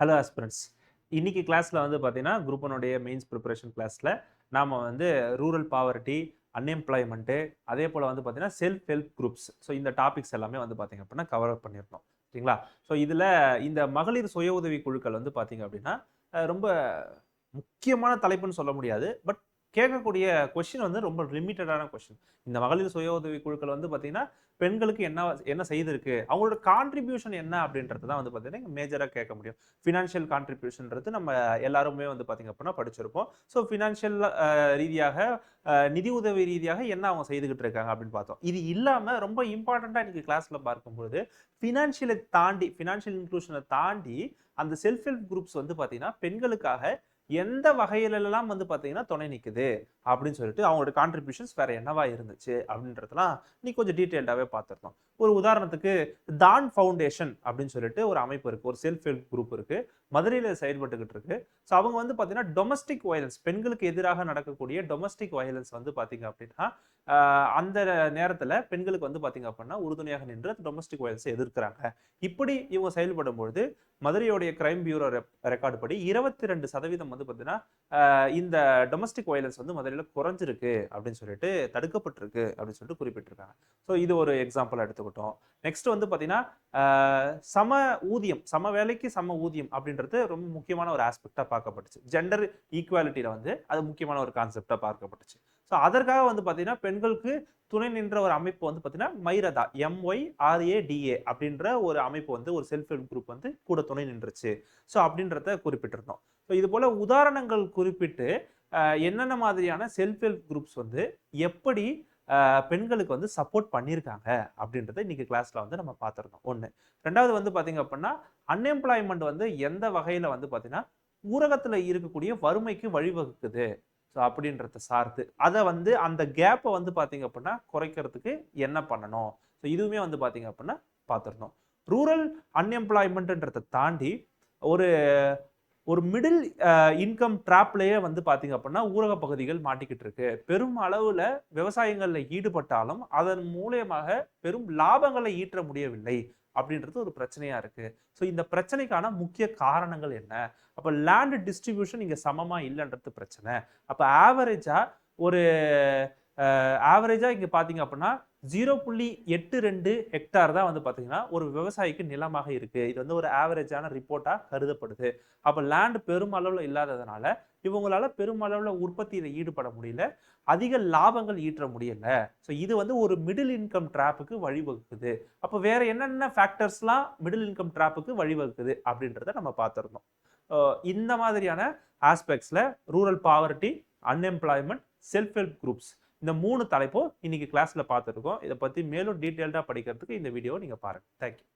Hello aspirants. இன்னைக்கு கிளாஸ்ல வந்து பார்த்தீங்கன்னா, குரூப் 1 மெயின்ஸ் ப்ரிப்பரேஷன் கிளாஸ்ல நாம வந்து ரூரல் பாவர்ட்டி, அன்எம்ப்ளாய்மென்ட் அதேபோல வந்து பார்த்தீங்கன்னா, செல்ஃப் ஹெல்ப் குரூப்ஸ். ஸோ இந்த டாபிக்ஸ் எல்லாமே வந்து பார்த்தீங்க அப்படின்னா, கவர் அப் பண்ணியிருந்தோம். சரிங்களா? ஸோ இதுல இந்த மகளிர் சுய உதவி குழுக்கள் வந்து பார்த்தீங்க அப்படின்னா, ரொம்ப முக்கியமான தலைப்புன்னு சொல்ல முடியாது. பட் கேட்கக்கூடிய கொஸ்டின் வந்து ரொம்ப லிமிட்டடான கொஸ்டின். இந்த மகளிர் சுய உதவி குழுக்கள் வந்து பார்த்தீங்கன்னா, பெண்களுக்கு என்ன என்ன செய்திருக்கு? அவங்களோட கான்ட்ரிபியூஷன் என்ன அப்படின்றது தான் வந்து பார்த்தீங்கன்னா, மேஜரா கேட்க முடியும். ஃபினான்ஷியல் கான்ட்ரிபியூஷன்றது நம்ம எல்லாருமே வந்து பார்த்தீங்க அப்படின்னா படிச்சிருப்போம். ஸோ ஃபினான்ஷியல் ரீதியாக நிதி உதவி ரீதியாக என்ன அவங்க செய்துகிட்டு இருக்காங்க அப்படின்னு பார்த்தோம். இது இல்லாம ரொம்ப இம்பார்ட்டன்ட்டா இன்னைக்கு கிளாஸ்ல பார்க்கும்பொழுது, ஃபினான்ஷியல் இன்க்ளூஷன தாண்டி அந்த செல்ஃப் ஹெல்ப் குரூப்ஸ் வந்து பார்த்தீங்கன்னா, பெண்களுக்காக எந்த வகையிலெல்லாம் வந்து பார்த்தீங்கன்னா துணை நிக்குது அப்படின்னு சொல்லிட்டு அவங்களோட கான்ட்ரிபியூஷன்ஸ் வேற என்னவா இருந்துச்சு அப்படின்றதெல்லாம் நீ கொஞ்சம் டீட்டெயில்டாவே பார்த்துருந்தோம். ஒரு உதாரணத்துக்கு தான் ஃபவுண்டேஷன் அப்படின்னு சொல்லிட்டு ஒரு அமைப்பு இருக்கு. ஒரு செல்ஃப் ஹெல்ப் குரூப் இருக்கு. மதுரையில செயல்பட்டுக்கிட்டு இருக்கு. ஸோ அவங்க வந்து பார்த்தீங்கன்னா டொமஸ்டிக் வயலன்ஸ் பெண்களுக்கு எதிராக நடக்கக்கூடிய டொமஸ்டிக் வயலன்ஸ் வந்து பார்த்தீங்க அப்படின்னா அந்த நேரத்துல பெண்களுக்கு வந்து பார்த்தீங்க அப்படின்னா உறுதுணையாக நின்று டொமஸ்டிக் வயலன்ஸை எதிர்க்கிறாங்க. இப்படி இவங்க செயல்படும் பொழுது மதுரையோடைய கிரைம் பியூரோ ரெக்கார்டு படி 22% வந்து பார்த்தீங்கன்னா இந்த டொமஸ்டிக் வயலன்ஸ் வந்து மதுரையில் குறைஞ்சிருக்கு அப்படின்னு சொல்லிட்டு தடுக்கப்பட்டிருக்கு அப்படின்னு சொல்லிட்டு குறிப்பிட்டிருக்காங்க. ஸோ இது ஒரு எக்ஸாம்பிள் எடுத்துக்கிட்டோம். நெக்ஸ்ட் வந்து பார்த்தீங்கன்னா சம ஊதியம், சம வேலைக்கு சம ஊதியம் அப்படின்றது ரொம்ப முக்கியமான ஒரு ஆஸ்பெக்டா பார்க்கப்பட்டுச்சு. ஜெண்டர் ஈக்குவாலிட்டியில வந்து அது முக்கியமான ஒரு கான்செப்டா பார்க்கப்பட்டுச்சு. ஸோ அதற்காக வந்து பார்த்தீங்கன்னா பெண்களுக்கு துணை நின்ற ஒரு அமைப்பு வந்து பார்த்தீங்கன்னா மைரதா MYRADA அப்படின்ற ஒரு அமைப்பு வந்து ஒரு செல்ஃப் ஹெல்ப் குரூப் வந்து கூட துணை நின்றுச்சு. ஸோ அப்படின்றத குறிப்பிட்டிருந்தோம். ஸோ இது போல உதாரணங்கள் குறிப்பிட்டு என்னென்ன மாதிரியான செல்ஃப் ஹெல்ப் குரூப்ஸ் வந்து எப்படி பெண்களுக்கு வந்து சப்போர்ட் பண்ணியிருக்காங்க அப்படின்றத இன்னைக்கு கிளாஸ்ல வந்து நம்ம பார்த்துருந்தோம். ஒன்று. ரெண்டாவது வந்து பார்த்தீங்க அப்படின்னா அன்எம்ப்ளாய்மெண்ட் வந்து எந்த வகையில வந்து பார்த்தீங்கன்னா ஊரகத்துல இருக்கக்கூடிய வறுமைக்கு வழிவகுக்குது. ஸோ அப்படின்றத சார்ந்து அதை வந்து அந்த கேப்பை வந்து பார்த்தீங்க அப்படின்னா குறைக்கிறதுக்கு என்ன பண்ணணும். ஸோ இதுவுமே வந்து பார்த்தீங்க அப்படின்னா பார்த்துருந்தோம். ரூரல் அன்எம்ப்ளாய்மெண்ட்ன்றதை தாண்டி ஒரு ஒரு மிடில் இன்கம் ட்ராப்லயே வந்து பாத்தீங்க அப்படின்னா ஊரக பகுதிகள் மாட்டிக்கிட்டு இருக்கு. பெரும் அளவுல விவசாயங்கள்ல ஈடுபட்டாலும் அதன் மூலியமாக பெரும் லாபங்களை ஈற்ற முடியவில்லை அப்படின்றது ஒரு பிரச்சனையா இருக்கு. ஸோ இந்த பிரச்சனைக்கான முக்கிய காரணங்கள் என்ன? அப்ப லேண்ட் டிஸ்ட்ரிபியூஷன் இங்க சமமா இல்லைன்றது பிரச்சனை. அப்ப ஒரு ஆவரேஜா இங்க பாத்தீங்க அப்படின்னா 0.82 ஹெக்டார் தான் வந்து பாத்தீங்கன்னா ஒரு விவசாயிக்கு நிலமாக இருக்கு. இது வந்து ஒரு ஆவரேஜான ரிப்போர்ட்டா கருதப்படுது. அப்ப லேண்ட் பெருமளவுல இல்லாததுனால இவங்களால பெருமளவுல உற்பத்தியில ஈடுபட முடியல. அதிக லாபங்கள் ஈற்ற முடியல. ஸோ இது வந்து ஒரு மிடில் இன்கம் ட்ராப்புக்கு வழிவகுக்குது. அப்ப வேற என்னென்ன ஃபேக்டர்ஸ்லாம் மிடில் இன்கம் ட்ராப்புக்கு வழிவகுக்குது அப்படின்றத நம்ம பார்த்திருந்தோம். இந்த மாதிரியான ஆஸ்பெக்ட்ஸ்ல rural poverty, unemployment, self help groups இந்த 3 தலைப்பும் இன்னைக்கு கிளாஸ்ல பார்த்துருக்கோம். இதை பத்தி மேலும் டீட்டெயில்டா படிக்கிறதுக்கு இந்த வீடியோவை நீங்க பாருங்க. தேங்க்யூ.